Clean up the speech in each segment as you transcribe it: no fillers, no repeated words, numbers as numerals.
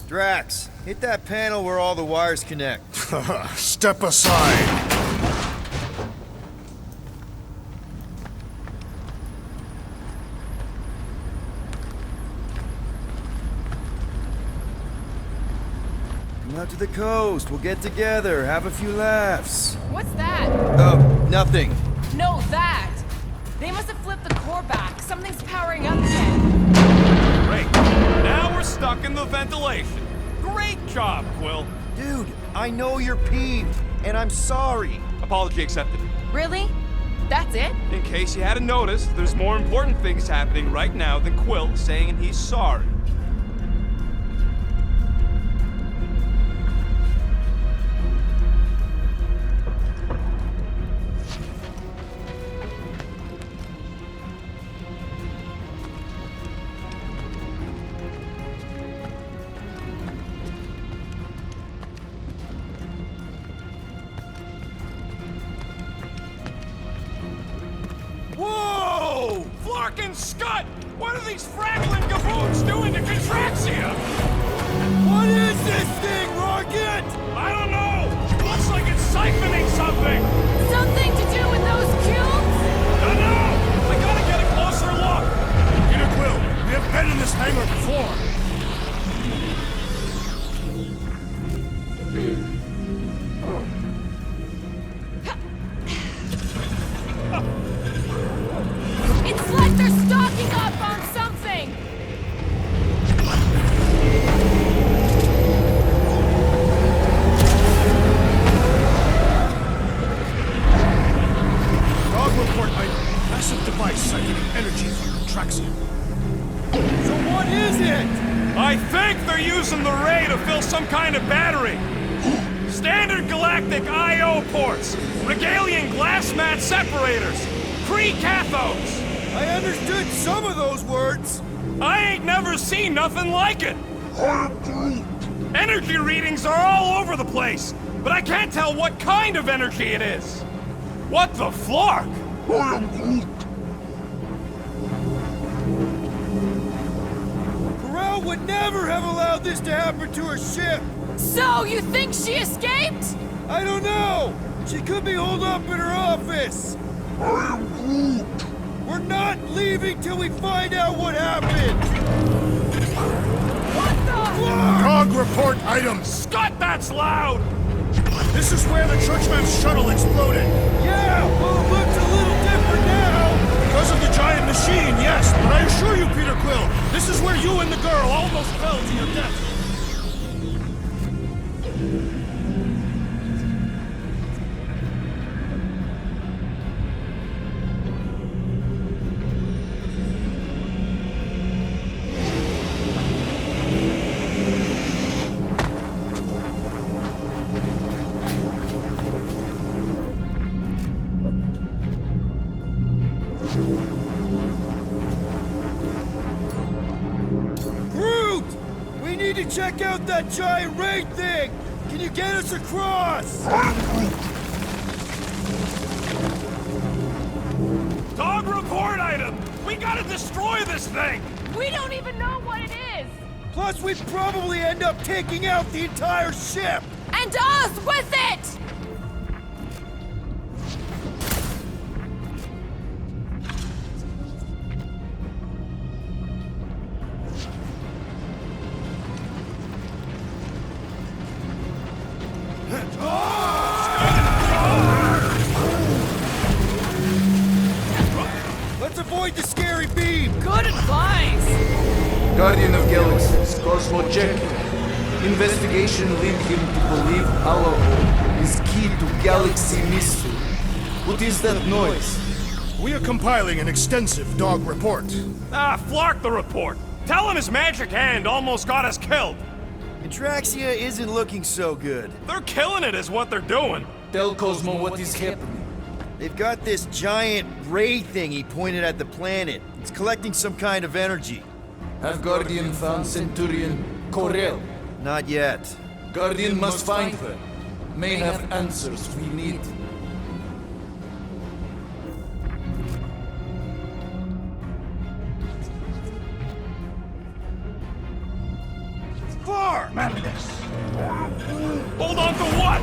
Drax, hit that panel where all the wires connect. Step aside. Come out to the coast. We'll get together, have a few laughs. What's that? Nothing. No, that! They must have flipped the core back. Something's powering up again. Great. Now we're stuck in the ventilation. Great job, Quill. Dude, I know you're peeved, and I'm sorry. Apology accepted. Really? That's it? In case you hadn't noticed, there's more important things happening right now than Quill saying he's sorry. Whoa! Flark and Scud! What are these fraggling gaboons doing to Contraxia? What is this thing, Rocket? I don't know! Looks like it's siphoning something! Something to do with those cubes? I know! I gotta get a closer look! Peter Quill, we have been in this hangar before. It's like they're stocking up on something! Dog report item. Massive device siphoning energy from Contraxia. So what is it? I think they're using the ray to fill some kind of battery. Standard galactic I.O. ports, Regalian glass mat separators, Kree cathodes. I understood some of those words. I ain't never seen nothing like it. Energy readings are all over the place, but I can't tell what kind of energy it is. What the flark? Corral would never have allowed this to happen to her ship. So, you think she escaped? I don't know. She could be holed up in her office. We're not leaving till we find out what happened. What the? Dog report item. Scott, that's loud! This is where the Churchman's shuttle exploded. Yeah, well, it looks a little different now. Because of the giant machine, yes, but I assure you, Peter Quill, this is where you and the girl almost fell to your death. Groot! We need to check out that giant raid thing! Can you get us across? Dog report item! We gotta destroy this thing! We don't even know what it is! Plus, we'd probably end up taking out the entire ship! And us with it! Let's avoid the scary beam! Good advice! Guardian of Galaxies, Cosmo check. Investigation lead him to believe Alamo is key to galaxy mystery. What is that noise? We are compiling an extensive dog report. Ah, flark the report! Tell him his magic hand almost got us killed! Contraxia isn't looking so good. They're killing it is what they're doing! Tell Cosmo what is happening. They've got this giant ray thing he pointed at the planet. It's collecting some kind of energy. Have Guardian found Centurion Corel? Not yet. Guardian must find her. May have answers we need. Far! Madness. Hold on to what?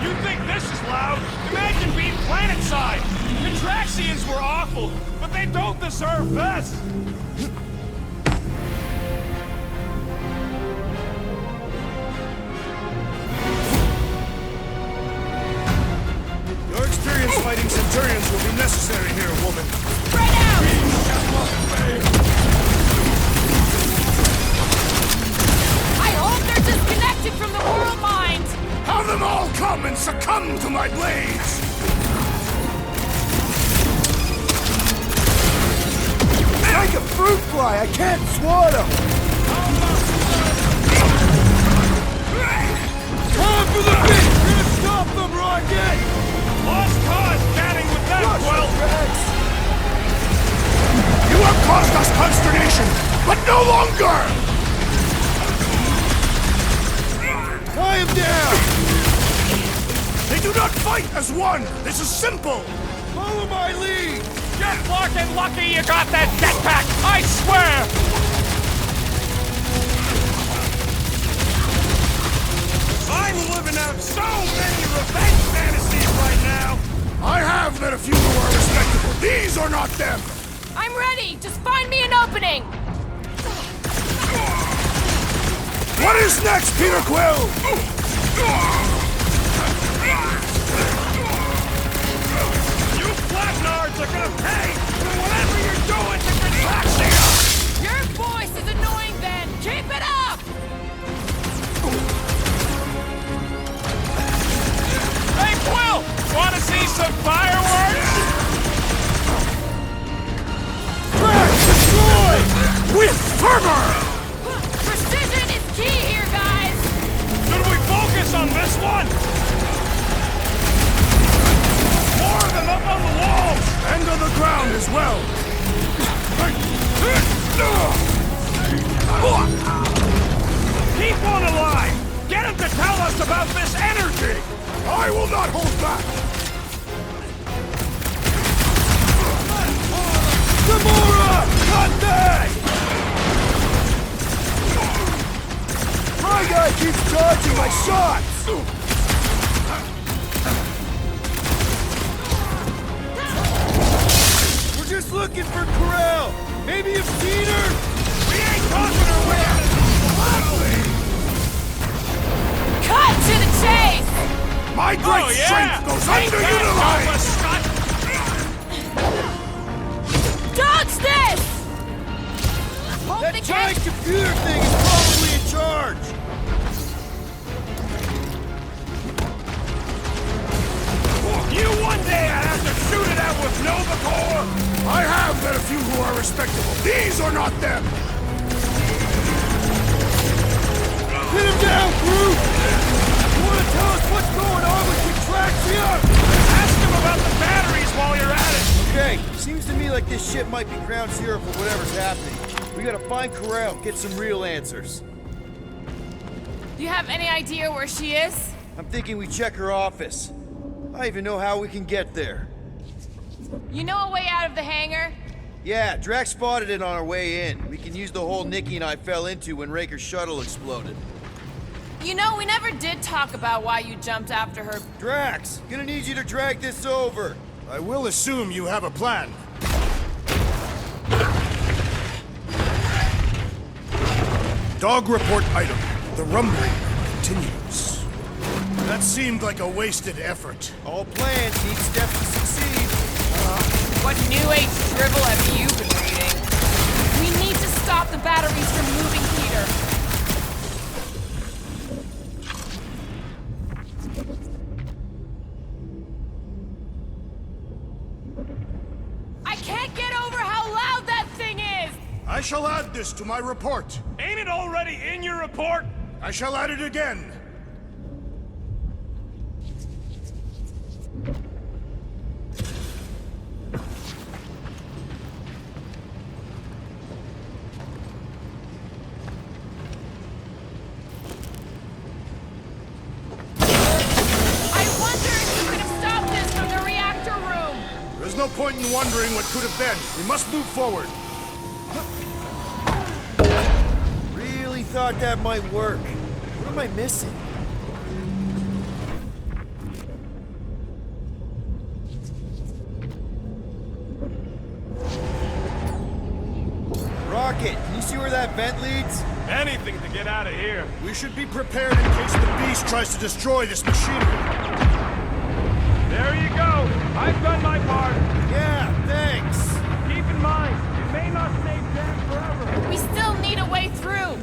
You think this is loud? Imagine being planet-side! Contraxians were awful, but they don't deserve this! Your experience fighting Centurions will be necessary here, woman. Spread out! I hope they're disconnected from the world mind! Have them all come and succumb to my blades! Like a fruit fly, I can't swat him! Time for the beat! Gonna stop them, Rocket! Lost cause chatting with them, Quill! You have caused us consternation, but no longer! Tie him down! They do not fight as one! This is simple! Follow my lead! You're fucking lucky you got that jetpack! I swear! I'm living out so many revenge fantasies right now! I have met a few who are respectable. These are not them! I'm ready! Just find me an opening! What is next, Peter Quill? You flatnards are gonna pay for whatever you're doing to Contraxia! Your voice is annoying then! Keep it up! Hey, Quill! Wanna see some fireworks? With fervor! Precision is key here, guys! Should we focus on this one? More of them up on the walls! And on the ground as well! Keep one alive! Get him to tell us about this energy! I will not hold back! Gamora! Contact! My guy keeps dodging my shots! We're just looking for Corel! Maybe you've seen her? We ain't talking her way out of this! Cut to the chase! My great strength goes underutilized! Dodge this! Hope That they giant can't... computer thing is probably in charge! You one day I'd have to shoot it out with Nova Corps! I have met a few who are respectable. These are not them! Hit him down, Groot! You wanna tell us what's going on with Contraxia? Ask him about the batteries while you're at it! Okay, seems to me like this ship might be ground zero for whatever's happening. We gotta find Corel, get some real answers. Do you have any idea where she is? I'm thinking we check her office. I even know how we can get there. You know a way out of the hangar? Yeah, Drax spotted it on our way in. We can use the hole Nikki and I fell into when Raker's shuttle exploded. You know, we never did talk about why you jumped after her. Drax, gonna need you to drag this over. I will assume you have a plan. Dog report item. The rumbling continues. That seemed like a wasted effort. All plans need steps to succeed. What new age drivel have you been reading? We need to stop the batteries from moving, Peter. I can't get over how loud that thing is! I shall add this to my report. Ain't it already in your report? I shall add it again. I wonder if point in wondering what could have been. We must move forward. Really thought that might work. What am I missing? Rocket, can you see where that vent leads? Anything to get out of here. We should be prepared in case the beast tries to destroy this machinery. There you go. I've done my part. Yeah, thanks. Keep in mind, it may not stay jammed forever. We still need a way through.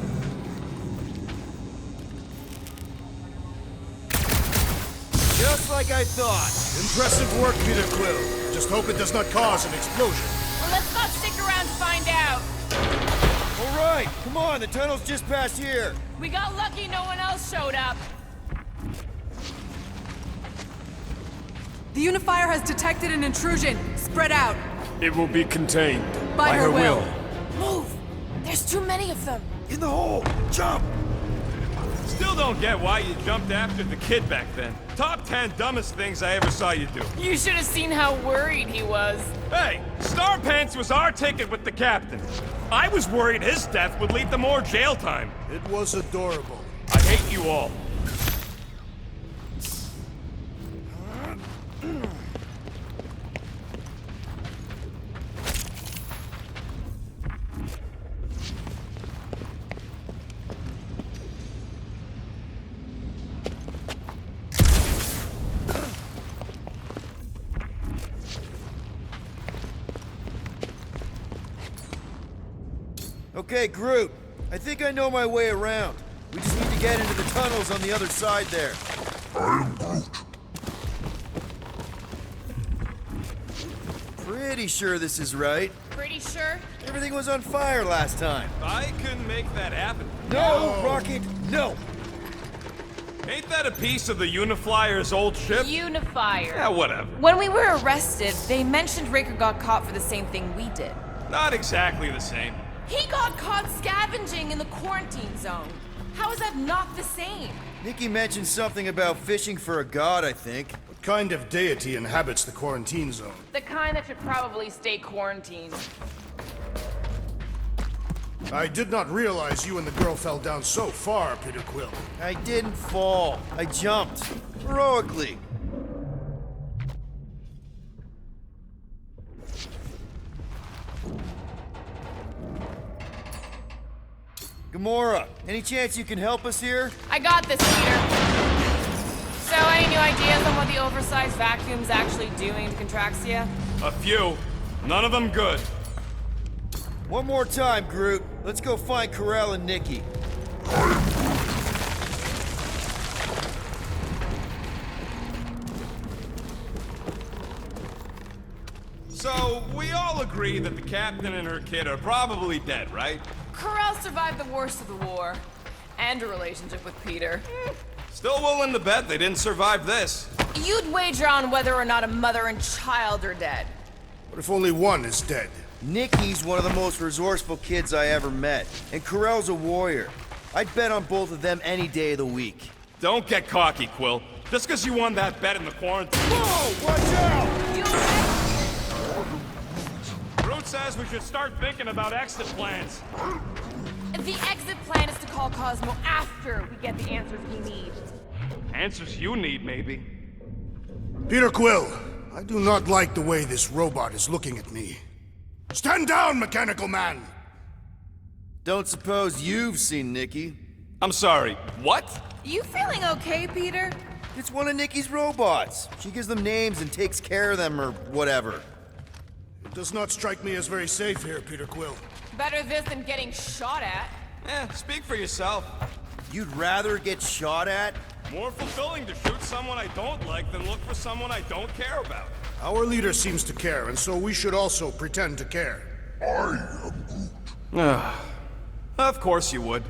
Just like I thought. Impressive work, Peter Quill. Just hope it does not cause an explosion. Well, let's not stick around to find out. All right, come on, the tunnel's just past here. We got lucky no one else showed up. The Unifier has detected an intrusion. Spread out. It will be contained. By her will. Move! There's too many of them. In the hole, jump! Still don't get why you jumped after the kid back then. Top 10 dumbest things I ever saw you do. You should have seen how worried he was. Hey, Star Pants was our ticket with the captain. I was worried his death would lead to more jail time. It was adorable. I hate you all. Okay, Groot. I think I know my way around. We just need to get into the tunnels on the other side there. Pretty sure this is right. Pretty sure? Everything was on fire last time. I couldn't make that happen. No, Rocket, no! Ain't that a piece of the Uniflyer's old ship? Unifier. Yeah, whatever. When we were arrested, they mentioned Raker got caught for the same thing we did. Not exactly the same. He got caught scavenging in the quarantine zone. How is that not the same? Nikki mentioned something about fishing for a god, I think. What kind of deity inhabits the quarantine zone? The kind that should probably stay quarantined. I did not realize you and the girl fell down so far, Peter Quill. I didn't fall. I jumped. Heroically. Gamora, any chance you can help us here? I got this, Peter. So, any new ideas on what the oversized vacuum's actually doing to Contraxia? A few. None of them good. One more time, Groot. Let's go find Karel and Nikki. So, we all agree that the captain and her kid are probably dead, right? Karel survived the worst of the war. And a relationship with Peter. Still willing to bet they didn't survive this. You'd wager on whether or not a mother and child are dead. What if only one is dead? Nikki's one of the most resourceful kids I ever met, and Karel's a warrior. I'd bet on both of them any day of the week. Don't get cocky, Quill. Just because you won that bet in the quarantine. Whoa, watch out! Groot says we should start thinking about exit plans. The exit plan is to call Cosmo after we get the answers we need. Answers you need, maybe. Peter Quill, I do not like the way this robot is looking at me. Stand down, Mechanical Man! Don't suppose you've seen Nikki? I'm sorry, what? You feeling okay, Peter? It's one of Nikki's robots. She gives them names and takes care of them or whatever. It does not strike me as very safe here, Peter Quill. Better this than getting shot at. Speak for yourself. You'd rather get shot at? More fulfilling to shoot someone I don't like than look for someone I don't care about. Our leader seems to care, and so we should also pretend to care. Of course you would.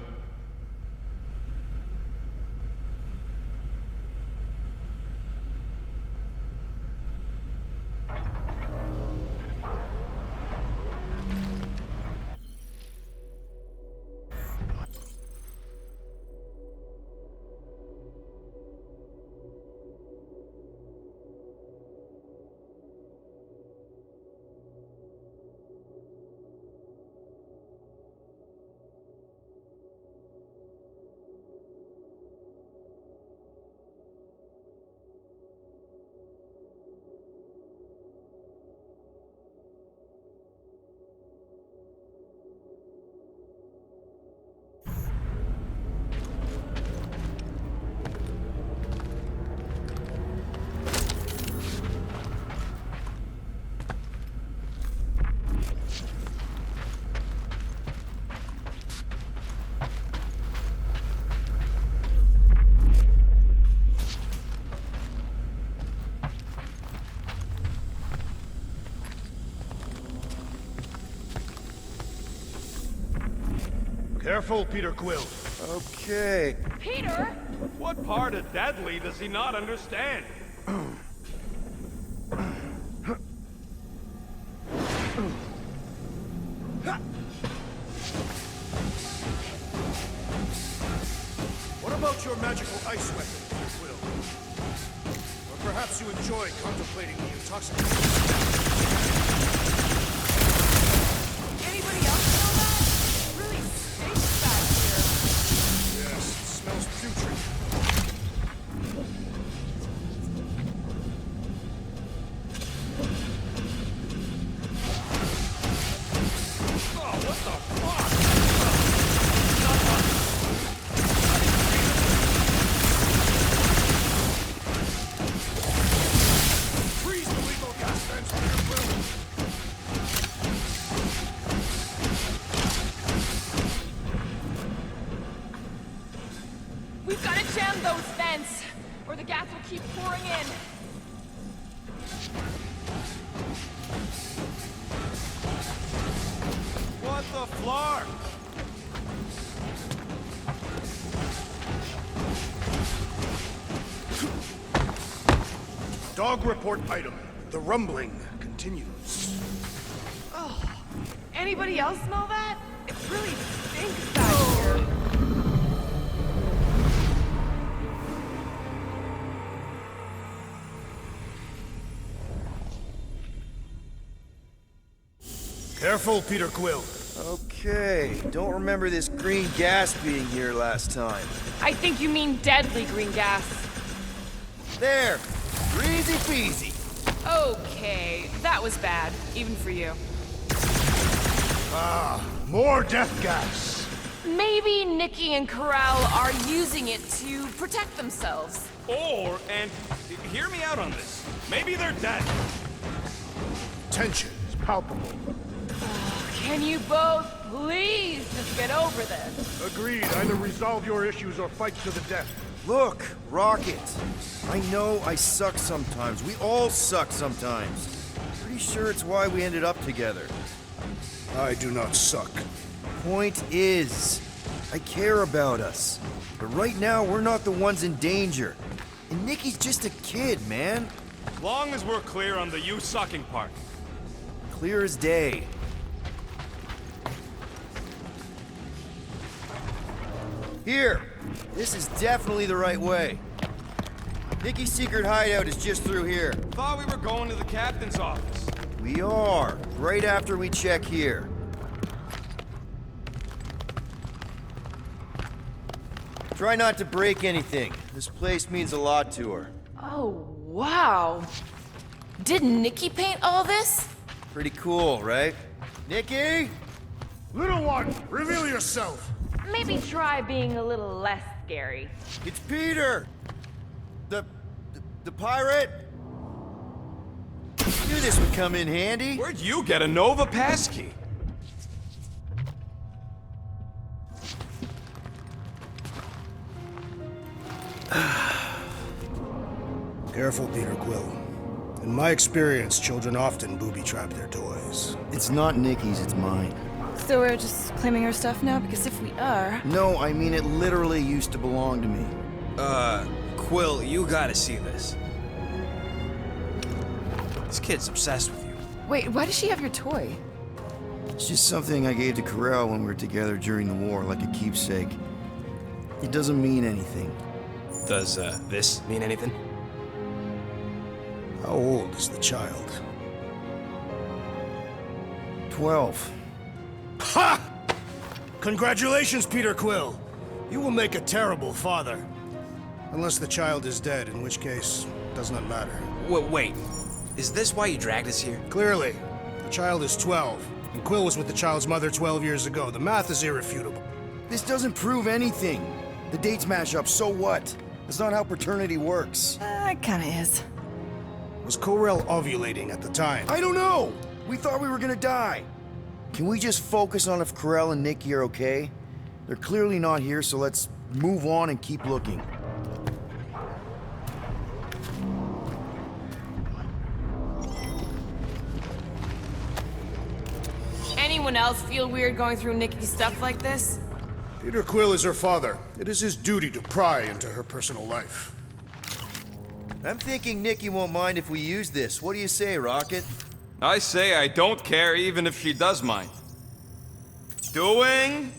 Careful, Peter Quill. Okay. Peter! What part of deadly does he not understand? What about your magical ice weapon, Peter Quill? Or perhaps you enjoy contemplating the intoxication. Anybody else know that? It really stinks back here. Yes, it smells putrid. Oh, what the fuck? Freeze the lethal gas vents, Peter Quill. We've got to jam those vents, or the gas will keep pouring in. What the flark? Dog report item. The rumbling continues. Anybody else smell that? It really stinks back here. Careful, Peter Quill. Okay. Don't remember this green gas being here last time. I think you mean deadly green gas. There. Easy peasy. Okay, that was bad, even for you. More death gas. Maybe Nikki and Corral are using it to protect themselves. Or, and hear me out on this, maybe they're dead. Tension is palpable. Can you both please just get over this? Agreed. Either resolve your issues or fight to the death. Look, Rocket. I know I suck sometimes. We all suck sometimes. Pretty sure it's why we ended up together. I do not suck. Point is, I care about us. But right now, we're not the ones in danger. And Nikki's just a kid, man. As long as we're clear on the you sucking part. Clear as day. Here. This is definitely the right way. Nikki's secret hideout is just through here. Thought we were going to the captain's office. We are, right after we check here. Try not to break anything. This place means a lot to her. Oh, wow. Did Nikki paint all this? Pretty cool, right? Nikki? Little one, reveal yourself. Maybe try being a little less scary. It's Peter! The pirate? Knew this would come in handy. Where'd you get a Nova passkey? Careful, Peter Quill. In my experience, children often booby-trap their toys. It's not Nikki's, it's mine. So we're just claiming her stuff now? Because if we are... No, I mean it literally used to belong to me. Quill, you gotta see this. This kid's obsessed with you. Wait, why does she have your toy? It's just something I gave to Corral when we were together during the war, like a keepsake. It doesn't mean anything. Does, this mean anything? How old is the child? 12. Ha! Congratulations, Peter Quill. You will make a terrible father. Unless the child is dead, in which case, does not matter. Wait. Is this why you dragged us here? Clearly, the child is 12, and Quill was with the child's mother 12 years ago. The math is irrefutable. This doesn't prove anything. The dates match up, so what? That's not how paternity works. It kinda is. Was Corell ovulating at the time? I don't know! We thought we were gonna die. Can we just focus on if Corell and Nikki are okay? They're clearly not here, so let's move on and keep looking. Anyone else feel weird going through Nikki's stuff like this? Peter Quill is her father. It is his duty to pry into her personal life. I'm thinking Nikki won't mind if we use this. What do you say, Rocket? I say I don't care even if she does mind. Doing,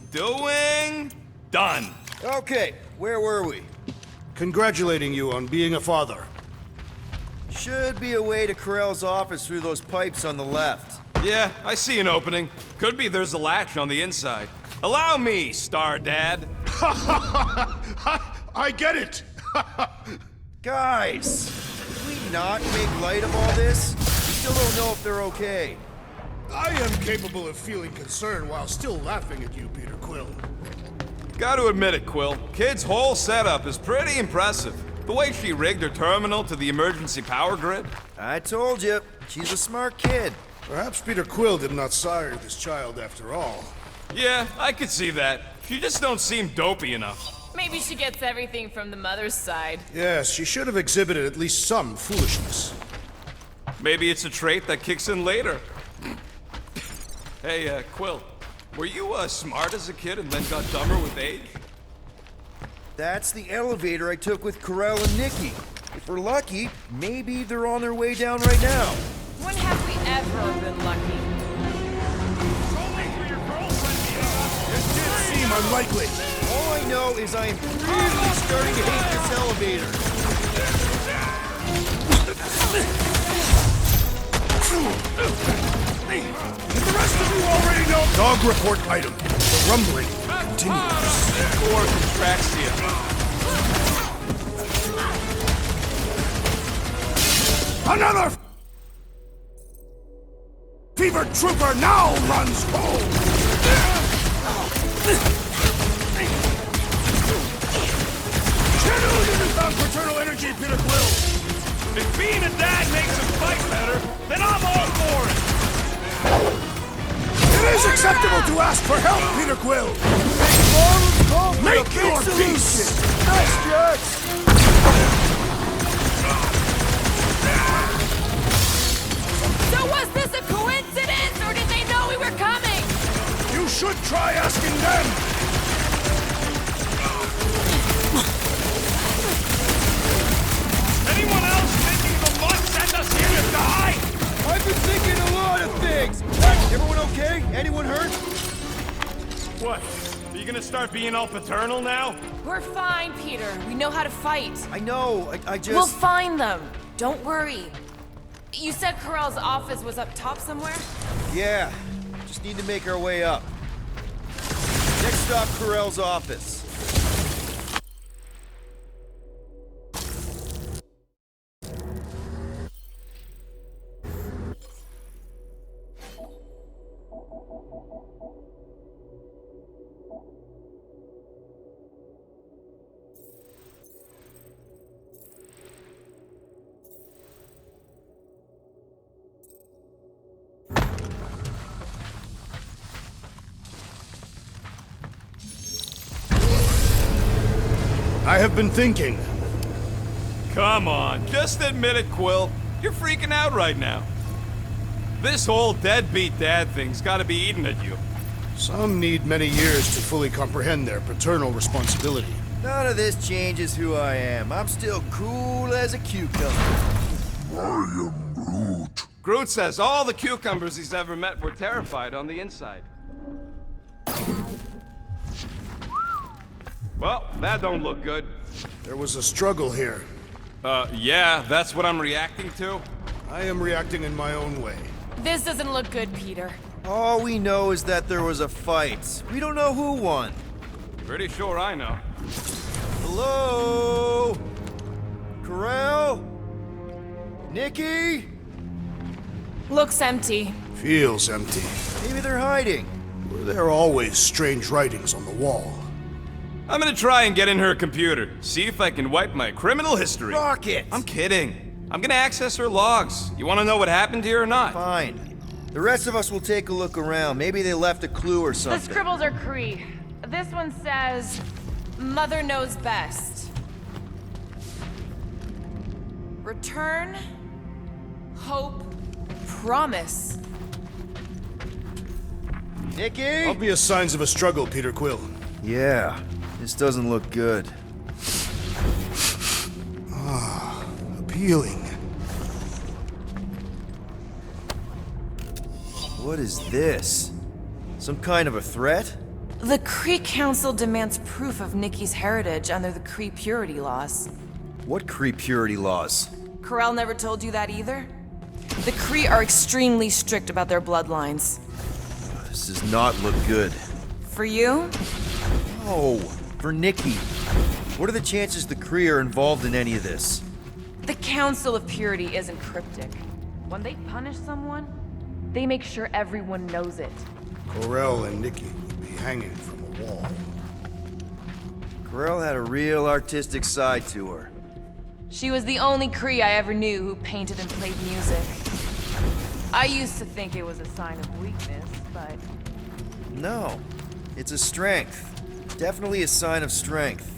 done. Okay, where were we? Congratulating you on being a father. Should be a way to Corell's office through those pipes on the left. Yeah, I see an opening. Could be there's a latch on the inside. Allow me, Star Dad. I get it! Guys, can we not make light of all this? We still don't know if they're okay. I am capable of feeling concern while still laughing at you, Peter Quill. Gotta admit it, Quill. Kid's whole setup is pretty impressive. The way she rigged her terminal to the emergency power grid. I told you, she's a smart kid. Perhaps Peter Quill did not sire this child after all. Yeah, I could see that. She just don't seem dopey enough. Maybe she gets everything from the mother's side. Yes, she should have exhibited at least some foolishness. Maybe it's a trait that kicks in later. Hey, Quill, were you smart as a kid and then got dumber with age? That's the elevator I took with Corell and Nikki. If we're lucky, maybe they're on their way down right now. When have we ever been lucky? It did seem unlikely. All I know is I am really starting to hate this elevator. The rest of you already know. Dog report item. The rumbling continues. Or Contraxia. Another fever trooper now runs home. Channel your newfound paternal energy, Peter Quill. If being a dad makes him fight better, then I'm all for it. It is acceptable to ask for help, Peter Quill. Make your peace. Nice, Jax. So was this a coincidence, or did they know we were coming? You should try asking them. Anyone else thinking the mud sent us here to die? I've been thinking a lot of things. Everyone okay? Anyone hurt? What? Are you gonna start being all paternal now? We're fine, Peter. We know how to fight. I know, I just... We'll find them. Don't worry. You said Corell's office was up top somewhere? Yeah, just need to make our way up. Next stop, Corell's office. I have been thinking. Come on, just admit it, Quill. You're freaking out right now. This whole deadbeat dad thing's gotta be eating at you. Some need many years to fully comprehend their paternal responsibility. None of this changes who I am. I'm still cool as a cucumber. Groot says all the cucumbers he's ever met were terrified on the inside. Well, that don't look good. There was a struggle here. Yeah, that's what I'm reacting to. I am reacting in my own way. This doesn't look good, Peter. All we know is that there was a fight. We don't know who won. Pretty sure I know. Hello? Corell? Nikki? Looks empty. Feels empty. Maybe they're hiding. Were there always strange writings on the wall? I'm gonna try and get in her computer, see if I can wipe my criminal history. Rocket! I'm kidding. I'm gonna access her logs. You wanna know what happened here or not? Fine. The rest of us will take a look around. Maybe they left a clue or The something. scribbles are Cree. This one says, Mother knows best. Return, hope, promise. Nikki? Obvious signs of a struggle, Peter Quill. Yeah, this doesn't look good. Appealing. What is this? Some kind of a threat? The Kree Council demands proof of Nikki's heritage under the Kree purity laws. What Kree purity laws? Corell never told you that either? The Kree are extremely strict about their bloodlines. This does not look good. For you? Oh, for Nikki. What are the chances the Kree are involved in any of this? The Council of Purity isn't cryptic. When they punish someone, they make sure everyone knows it. Corell and Nikki would be hanging from a wall. Corell had a real artistic side to her. She was the only Kree I ever knew who painted and played music. I used to think it was a sign of weakness, but... No, it's a strength. Definitely a sign of strength.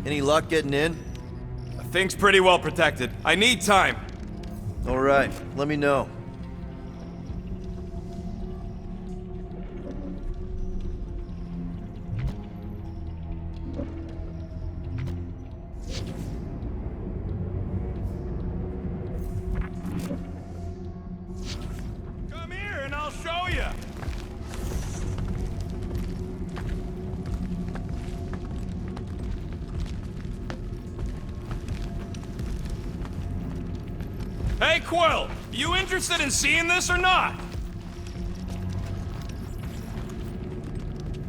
Any luck getting in? Thing's pretty well protected. I need time. All right, let me know. Come here and I'll show you. Hey, Quill! You interested in seeing this or not?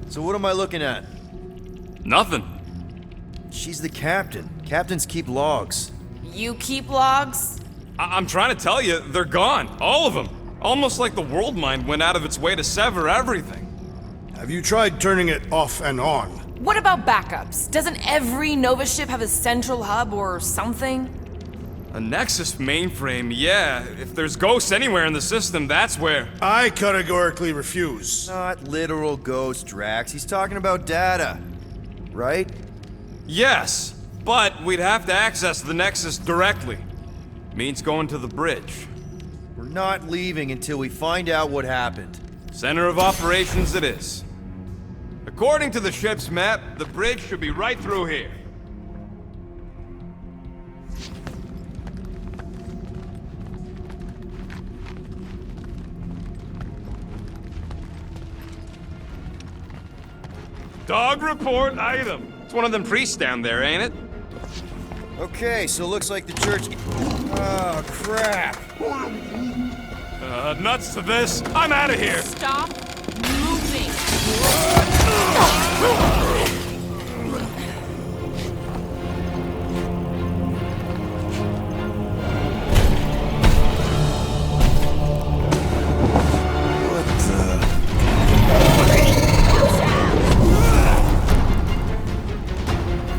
So what am I looking at? Nothing. She's the captain. Captains keep logs. You keep logs? I'm trying to tell you, they're gone. All of them. Almost like the world mind went out of its way to sever everything. Have you tried turning it off and on? What about backups? Doesn't every Nova ship have a central hub or something? A Nexus mainframe, yeah. If there's ghosts anywhere in the system, that's where. I categorically refuse. Not literal ghost, Drax. He's talking about data. Right? Yes, but we'd have to access the Nexus directly. Means going to the bridge. We're not leaving until we find out what happened. Center of operations it is. According to the ship's map, the bridge should be right through here. Dog report item. It's one of them priests down there, ain't it? Okay, so looks like the church... Oh, crap. Nuts to this. I'm out of here. Stop moving!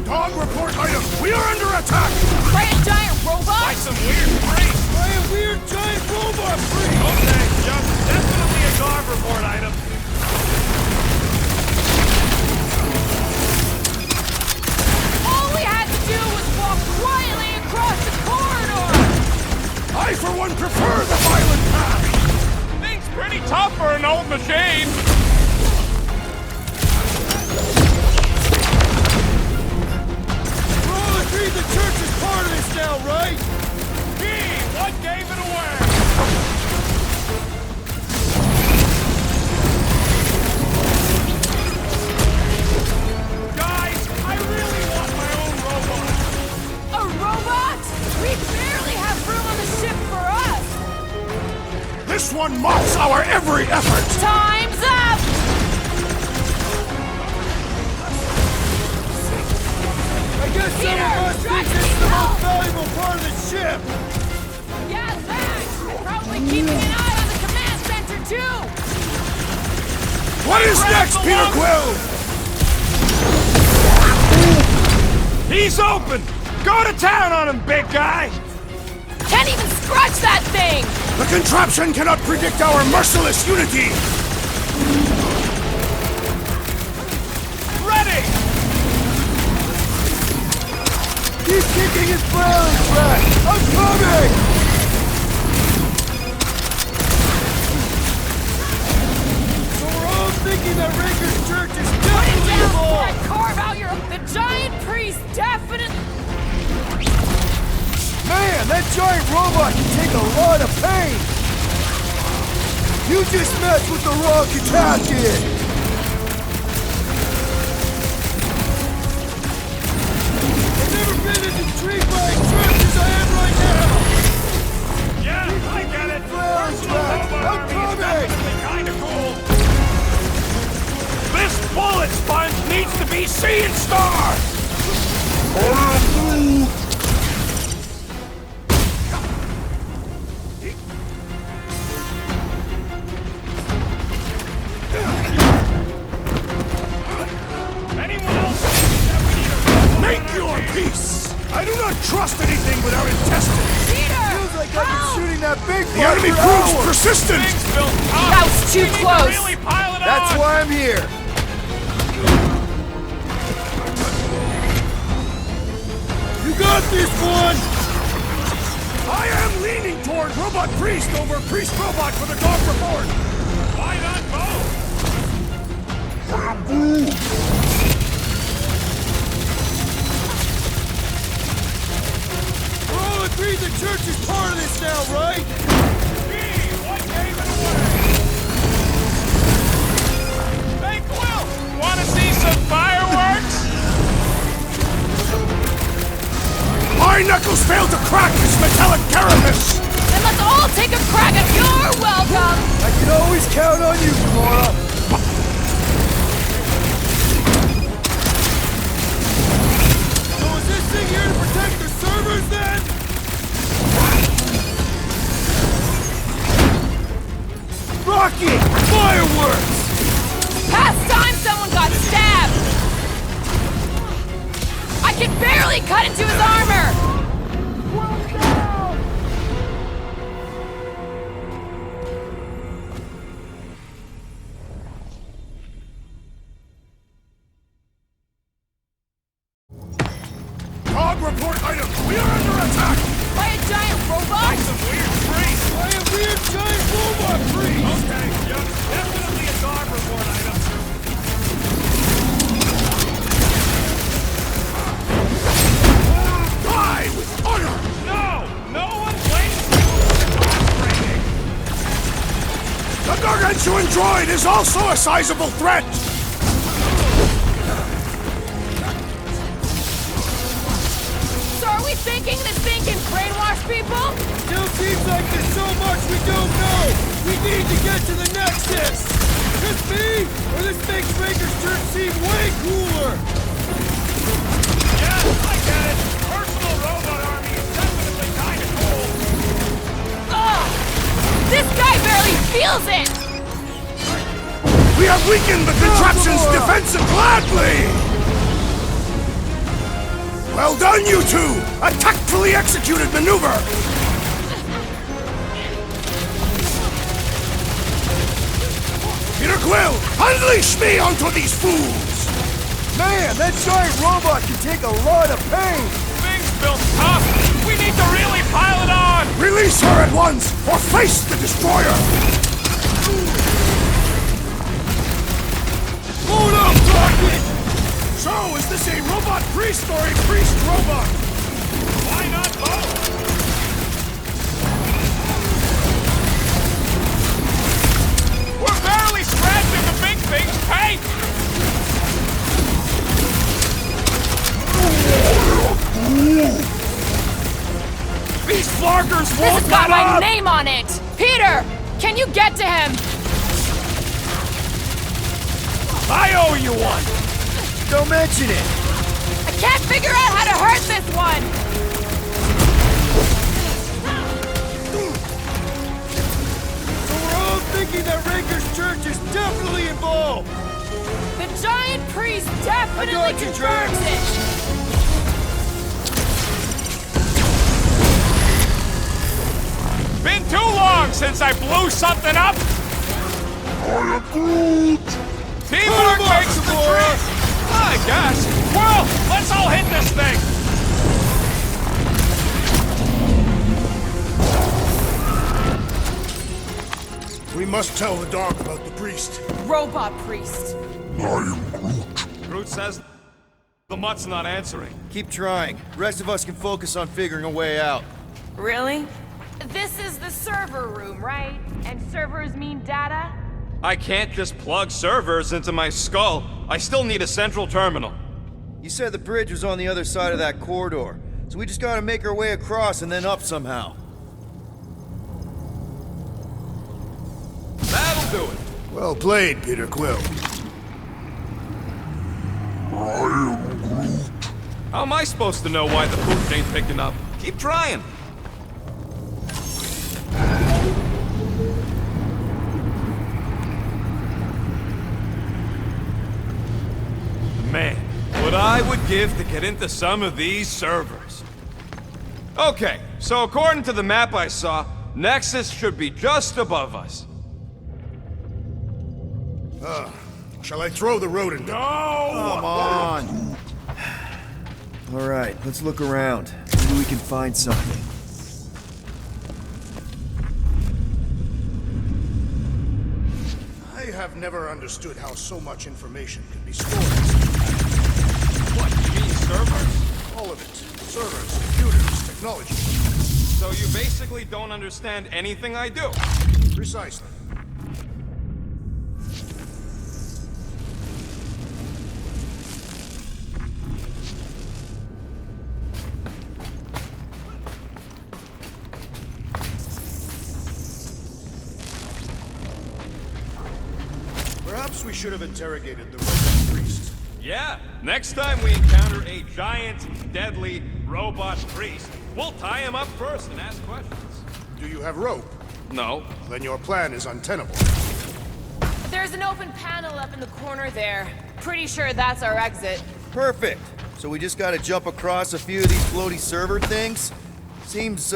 Dog report item! We are under attack! By a giant robot? By some weird priest. By a weird giant robot freak! Okay, yep. Definitely a dog report item. All we had to do was walk quietly across the corridor! I, for one, prefer the violent path! Thing's pretty tough for an old machine. We're all agreed the church is part of this now, right? Gee, what gave it away? Guys, I really want my own robot. A robot? We barely have room on the ship for us! This one mocks our every effort! Time's up! I guess some of us think this is the most valuable part of the ship! Yeah, thanks! Probably keeping an eye on the command center, too! What is next, Peter Quill? He's open! Go to town on him, big guy! Can't even scratch that thing! The contraption cannot predict our merciless unity! Ready! He's kicking his brown track! I'm coming! So we're all thinking thinking that Raker's church is Put it definitely down before I involved! carve out your... The giant priest definitely... Man, that giant robot can take a lot of pain! You just messed with the wrong Kentucky! I've never been as intrigued by a church as I am right now! Yeah, I get it. Flares Personal back. robot I'm army is coming. definitely kinda cool. This bullet sponge needs to be seeing stars! Anyone else think that we need a robot? Make your peace! I do not trust anything without it tested! Peter! Feels like I've been shooting that big The enemy for proves hours. persistent! Things built up. That was too We need to close. really pile it That's on. why I'm here. You got this one! I am leaning toward Robot Priest over Priest Robot for the dog report! Why not both? We're all agreed the church is part of this now, right? Gee, what gave it away? Hey, Quill! Wanna see some fireworks? My knuckles failed to crack this metallic carapace! Then let's all take a crack at your welcome! I can always count on you, Flora. So is this thing here to protect the servers then? Rocket! Fireworks! Past time someone got stabbed! I can barely cut into his armor! Dog report item! We are under attack! By a giant robot? Some weird tree. By a weird giant robot priest! Okay, yep, definitely a dog report item. Die with honor! No one blames you for the dog training. The gargantuan droid is also a sizable threat! So are we thinking this thing can brainwash people? Still seems like there's so much we don't know! We need to get to the Nexus! Just me? Or this makes Raker's church seem way cooler! Yeah, I get it. Personal robot army is definitely kinda cool. Ugh! This guy barely feels it! We have weakened the contraption's defensive gladly! Well done, you two! A tactfully executed maneuver! Peter Quill, unleash me onto these fools! Man, that giant robot can take a lot of pain! Things built tough. We need to really pile it on. Release her at once, or face the destroyer! Hold up, Rocket! So, is this a robot priest or a priest robot? Why not both? We're barely scratching the big thing's paint. These flarkers This won't has got let my up. name on it! Peter! Can you get to him? I owe you one. Don't mention it! I can't figure out how to hurt this one! So we're all thinking that Raker's church is definitely involved! The giant priest definitely I got you, confirms Drax. it! Been too long since I blew something up. Teamwork Come on, makes the Gamora. dream. I guess. Well, let's all hit this thing. We must must tell the dog about the priest. Robot priest. Groot says the mutt's not answering. Keep trying. Rest of us can focus on figuring a way out. Really? This is the server room, right? And servers mean data? I can't just plug servers into my skull. I still need a central terminal. You said the bridge was on the other side of that corridor, so we just gotta make our way across and then up somehow. That'll do it. Well played, Peter Quill. How am I supposed to know why the pooch ain't picking up? Keep trying. Man, what I would give to get into some of these servers. Okay, so according to the map I saw, Nexus should be just above us. Shall I throw the rodent? No! Come on! Alright, let's look around. Maybe we can find something. I have never understood how so much information can be stored. What, you mean servers? All of it. Servers, computers, technology. So you basically don't understand anything I do? Precisely. Perhaps we should have interrogated the robot priest. Yeah, next time we encounter a giant, deadly robot priest, we'll tie him up first and ask questions. Do you have rope? No. Then your plan is untenable. There's an open panel up in the corner there. Pretty sure that's our exit. Perfect! So we just gotta jump across a few of these floaty server things? Seems,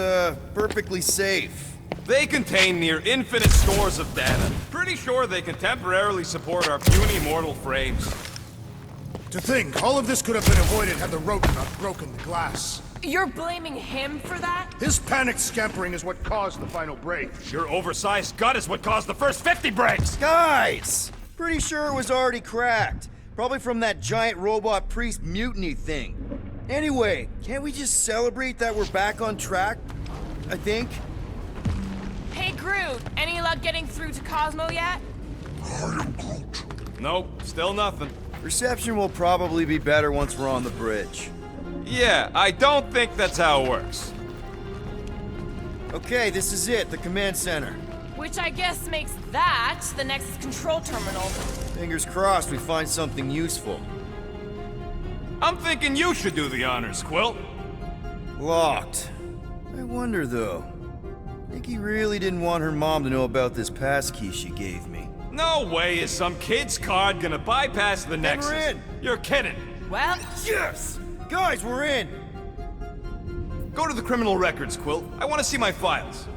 perfectly safe. They contain near infinite stores of data. Pretty sure they can temporarily support our puny mortal frames. To think, all of this could have been avoided had the rodent not broken the glass. You're blaming him for that? His panicked scampering is what caused the final break. Your oversized gut is what caused the first 50 breaks! Guys! Pretty sure it was already cracked. Probably from that giant robot priest mutiny thing. Anyway, can't we just celebrate that we're back on track? I think. Hey, Groot, any luck getting through to Cosmo yet? Nope, still nothing. Reception will probably be better once we're on the bridge. Yeah, I don't think that's how it works. Okay, this is it, the command center. Which I guess makes that the next control terminal. Fingers crossed we find something useful. I'm thinking you should do the honors, Quill. Locked. I wonder though. Nikki really didn't want her mom to know about this passkey she gave me. No way is some kid's card gonna bypass the Nexus. we're in. You're kidding. Well, Yes! Guys, we're in! Go to the criminal records, Quill. I want to see my files.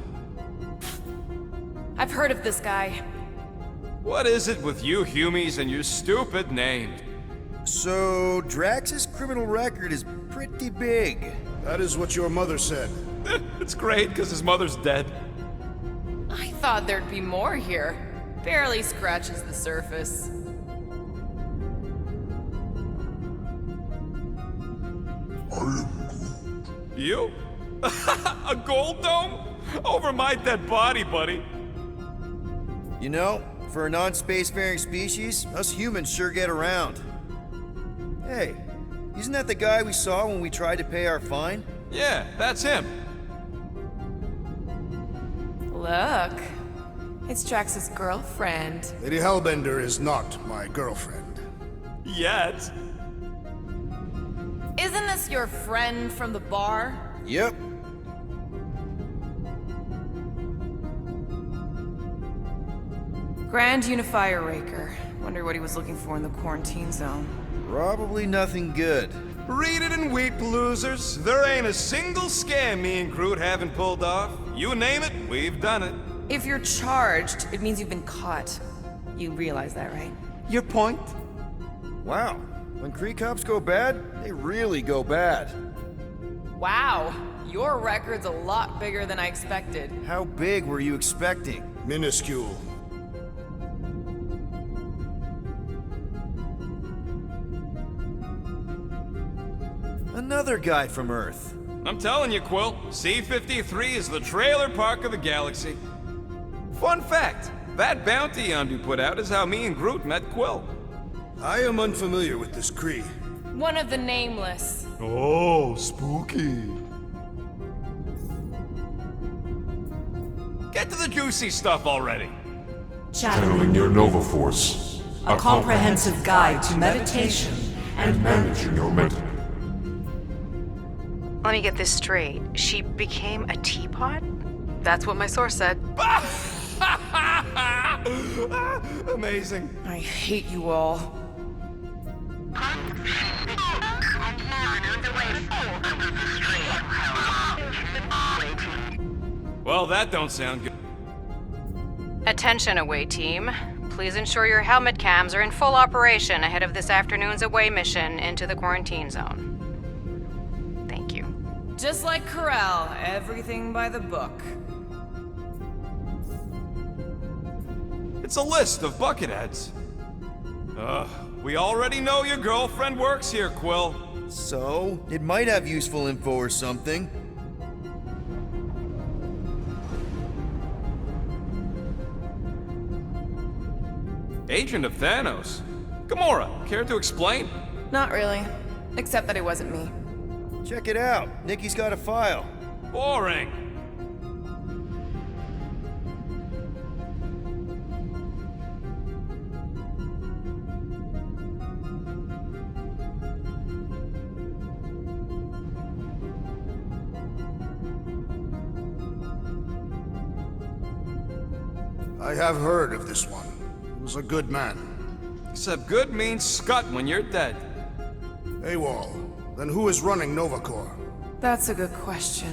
I've heard of this guy. What is it with you Humies and your stupid name? So, Drax's criminal record is pretty big. That is what your mother said. It's great because his mother's dead. I thought there'd be more here. Barely scratches the surface. You? A gold dome? Over my dead body, buddy. You know, for a non-spacefaring species, us humans sure get around. Hey, isn't that the guy we saw when we tried to pay our fine? Yeah, that's him. Look, it's Drax's girlfriend. Lady Hellbender is not my girlfriend. Yet. Isn't this your friend from the bar? Yep. Grand Unifier Raker. Wonder what he was looking for in the quarantine zone. Probably nothing good. Read it and weep, losers. There ain't a single scam me and Groot haven't pulled off. You name it, we've done it. If you're charged, it means you've been caught. You realize that, right? Your point? Wow. When Kree cops go bad, they really go bad. Wow, your record's a lot bigger than I expected. How big were you expecting? Minuscule. Another guy from Earth. I'm telling you, Quill, C-53 is the trailer park of the galaxy. Fun fact, that bounty Yondu put out is how me and Groot met Quill. I am unfamiliar with this Kree. One of the nameless. Oh, spooky. Get to the juicy stuff already. Channeling your Nova Force. A comprehensive guide to meditation and managing your mental. Let me get this straight. She became a teapot? That's what my source said. Amazing. I hate you all. Well, that don't sound good. Attention away team. Please ensure your helmet cams are in full operation ahead of this afternoon's away mission into the quarantine zone. Thank you. Just like Corral, everything by the book. It's a list of bucketheads. We already know your girlfriend works here, Quill. So, it might have useful info or something. Agent of Thanos. Gamora, care to explain? Not really. Except that it wasn't me. Check it out. Nikki's got a file. Boring. I have heard of this one. He was a good man. Except good means scut when you're dead. AWOL. Then who is running Nova Corps? That's a good question.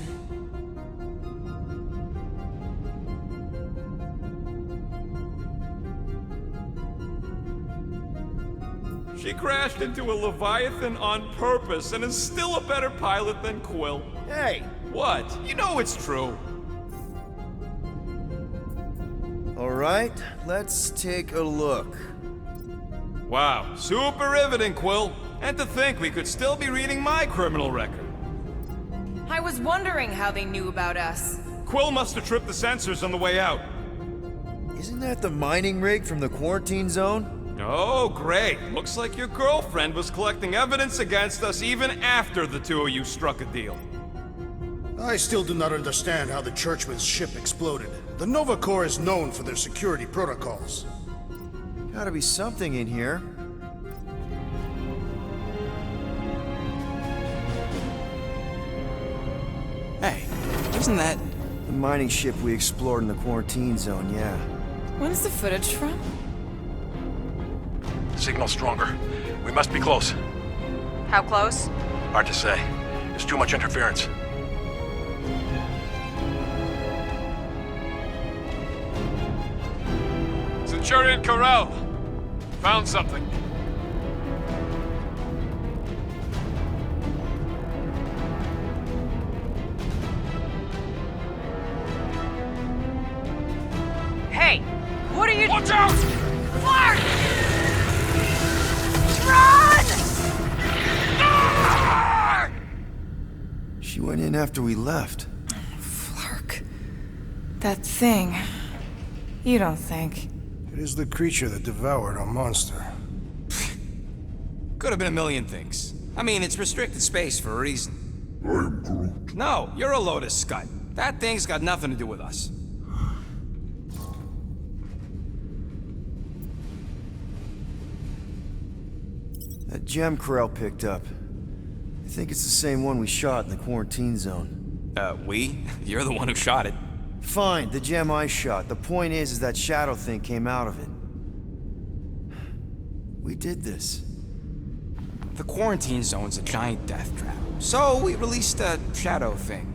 She crashed into a Leviathan on purpose and is still a better pilot than Quill. Hey! What? You know it's true. Alright, let's take a look. Wow, super riveting, Quill. And to think we could still be reading my criminal record. I was wondering how they knew about us. Quill must have tripped the sensors on the way out. Isn't that the mining rig from the quarantine zone? Oh, great. Looks like your girlfriend was collecting evidence against us even after the two of you struck a deal. I still do not understand how the Churchman's ship exploded. The Nova Corps is known for their security protocols. Gotta be something in here. Hey, isn't that... The mining ship we explored in the quarantine zone, yeah. When's the footage from? Signal stronger. We must be close. How close? Hard to say. There's too much interference. Centurion Corral! Found something. Hey! What are you— Watch out! Clark! Run! Ah! She went in after we left. Flark. That thing. You don't think? It is the creature that devoured our monster. Could have been a million things. I mean, it's restricted space for a reason. I'm Groot. No, you're a load of scud. That thing's got nothing to do with us. That gem Corral picked up. I think it's the same one we shot in the quarantine zone. We? You're the one who shot it. Fine, the gem I shot. The point is that shadow thing came out of it. We did this. The quarantine zone's a giant death trap. So we released a shadow thing.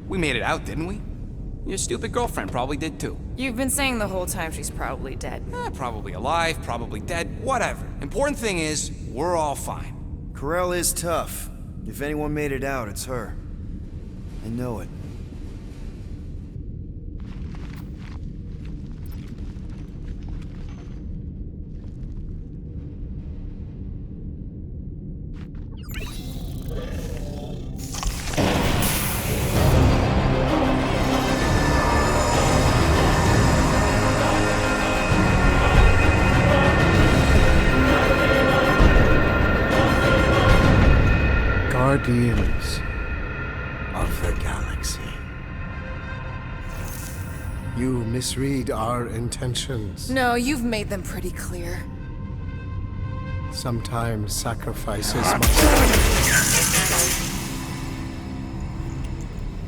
We made it out, didn't we? Your stupid girlfriend probably did too. You've been saying the whole time she's probably dead. Probably alive, probably dead, whatever. Important thing is, we're all fine. Corral is tough. If anyone made it out, it's her. I know it. guardians of the galaxy. You misread our intentions. No, you've made them pretty clear. Sometimes sacrifices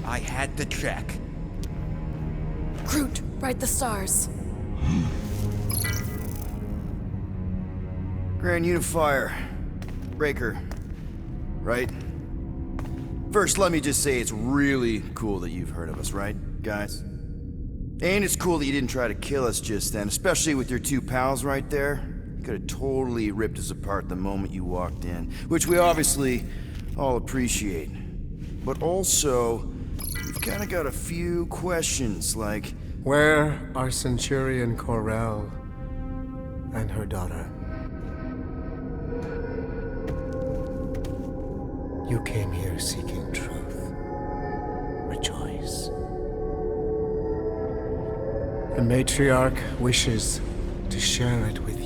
I had to check. Groot, write the stars. Grand Unifier. Breaker. Right? First, let me just say it's really cool that you've heard of us, right, guys? And it's cool that you didn't try to kill us just then, especially with your two pals right there. You could have totally ripped us apart the moment you walked in, which we obviously all appreciate. But also, we've kind of got a few questions, like... Where are Centurion Corell and her daughter? You came here seeking truth. Rejoice. The matriarch wishes to share it with you.